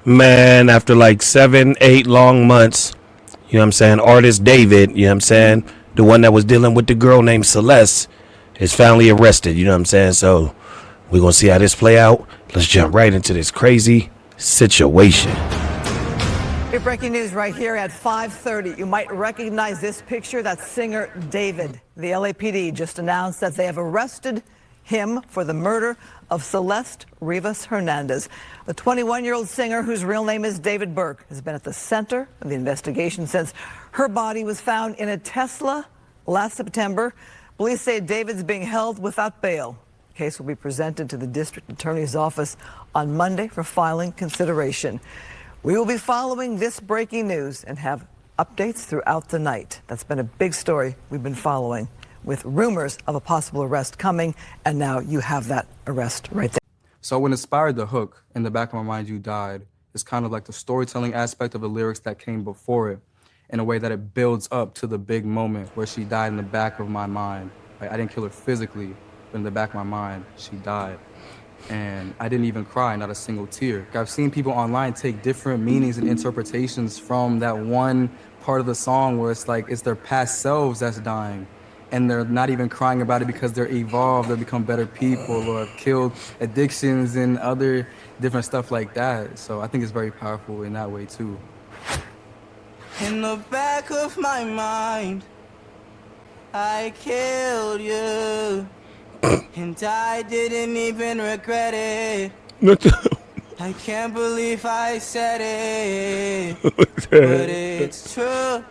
Man, after like 7, 8 long months, you know what I'm saying? Artist David, you know what I'm saying? The one that was dealing with the girl named Celeste is finally arrested, you know what I'm saying? So we're going to see how this play out. Let's jump right into this crazy situation. Great breaking news right here at 5:30. You might recognize this picture. That's singer David. The LAPD just announced that they have arrested him for the murder of Celeste Rivas Hernandez. The 21-year-old singer, whose real name is David Burke, has been at the center of the investigation since her body was found in a Tesla last September. Police say David's being held without bail. The case will be presented to the district attorney's office on Monday for filing consideration. We will be following this breaking news and have updates throughout the night. That's been a big story we've been following, with rumors of a possible arrest coming, and now you have that arrest right there. So what inspired the hook, "In the Back of My Mind You Died," is kind of like the storytelling aspect of the lyrics that came before it, in a way that it builds up to the big moment where she died in the back of my mind. Like, I didn't kill her physically, but in the back of my mind, she died. And I didn't even cry, not a single tear. I've seen people online take different meanings and interpretations from that one part of the song where it's like it's their past selves that's dying. And they're not even crying about it because they're evolved, they've become better people, or have killed addictions and other different stuff like that. So I think it's very powerful in that way too. In the back of my mind, I killed you. And I didn't even regret it. I can't believe I said it, but it's true.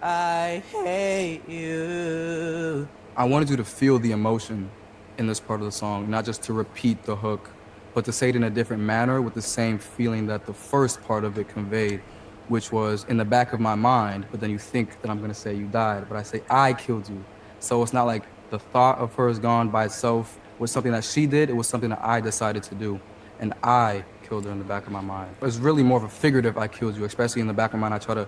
I hate you. I wanted you to feel the emotion in this part of the song, not just to repeat the hook, but to say it in a different manner with the same feeling that the first part of it conveyed, which was in the back of my mind, but then you think that I'm gonna say you died, but I say I killed you. So it's not like the thought of her is gone by itself was something that she did, it was something that I decided to do. And I killed her in the back of my mind. It's really more of a figurative I killed you, especially in the back of my mind. I try to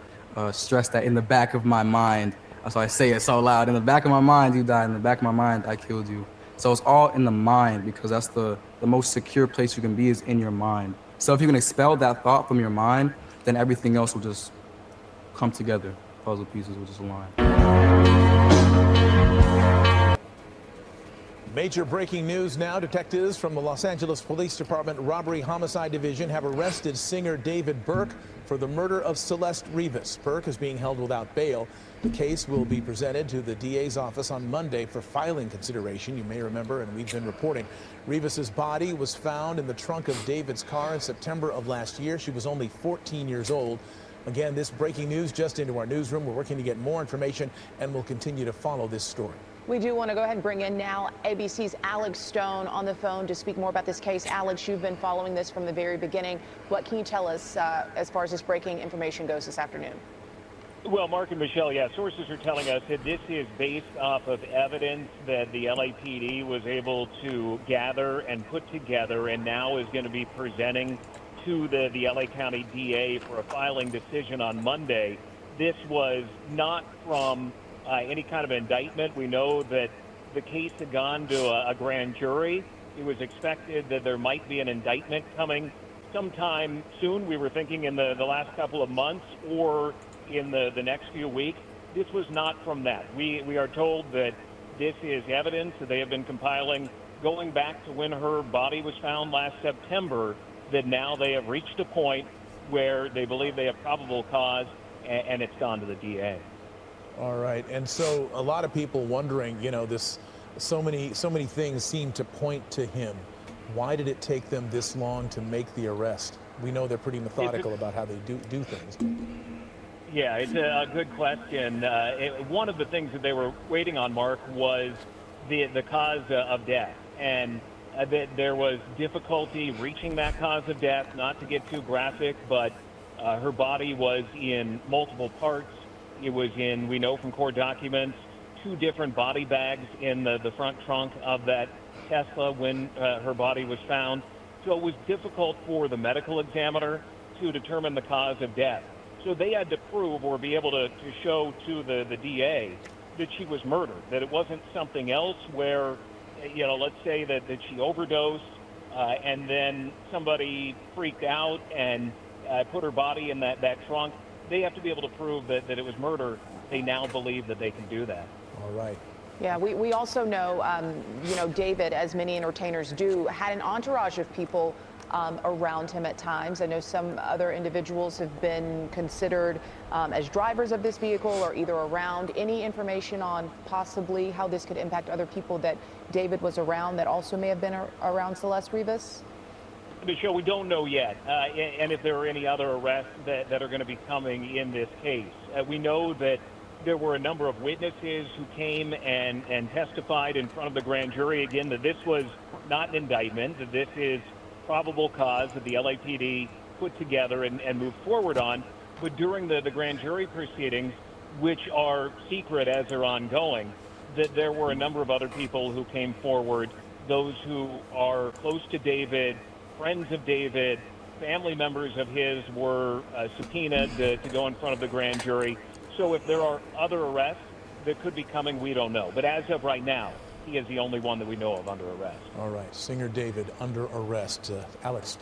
stress that in the back of my mind. So I say it so loud, in the back of my mind you died, in the back of my mind I killed you. So it's all in the mind, because that's the most secure place you can be, is in your mind. So if you can expel that thought from your mind, then everything else will just come together. Puzzle pieces will just align. Major breaking news now. Detectives from the Los Angeles Police Department Robbery Homicide Division have arrested singer David Burke for the murder of Celeste Rivas. Burke is being held without bail. The case will be presented to the DA's office on Monday for filing consideration. You may remember, and we've been reporting, Rivas's body was found in the trunk of David's car in September of last year. She was only 14 years old. Again, this breaking news just into our newsroom. We're working to get more information, and we'll continue to follow this story. We do want to go ahead and bring in now ABC's Alex Stone on the phone to speak more about this case. Alex, you've been following this from the very beginning. What can you tell us as far as this breaking information goes this afternoon? Well, Mark and Michelle, sources are telling us that this is based off of evidence that the LAPD was able to gather and put together, and now is going to be presenting to the LA County DA for a filing decision on Monday. This was not from any kind of indictment. We know that the case had gone to a grand jury. It was expected that there might be an indictment coming sometime soon. We were thinking in the last couple of months or in the next few weeks. This was not from that. We are told that this is evidence that they have been compiling going back to when her body was found last September, that now they have reached a point where they believe they have probable cause, and it's gone to the DA. All right, and so a lot of people wondering, so many things seem to point to him. Why did it take them this long to make the arrest? We know they're pretty methodical about how they do things. Yeah, it's a good question. One of the things that they were waiting on, Mark, was the cause of death, and there was difficulty reaching that cause of death. Not to get too graphic, but her body was in multiple parts. It was in, we know from court documents, 2 different body bags in the front trunk of that Tesla when her body was found. So it was difficult for the medical examiner to determine the cause of death. So they had to prove or be able to show to the DA that she was murdered, that it wasn't something else where, let's say that she overdosed and then somebody freaked out and put her body in that trunk. They have to be able to prove that it was murder. They now believe that they can do that. All right. Yeah, we also know, David, as many entertainers do, had an entourage of people around him at times. I know some other individuals have been considered as drivers of this vehicle or either around. Any information on possibly how this could impact other people that David was around that also may have been around Celeste Rivas? Michelle, we don't know yet, and if there are any other arrests that are going to be coming in this case. We know that there were a number of witnesses who came and testified in front of the grand jury, again, that this was not an indictment, that this is probable cause that the LAPD put together and moved forward on. But during the grand jury proceedings, which are secret as they're ongoing, that there were a number of other people who came forward, those who are close to David, friends of David, family members of his were subpoenaed to go in front of the grand jury. So if there are other arrests that could be coming, we don't know. But as of right now, he is the only one that we know of under arrest. All right. Singer David under arrest. Alex.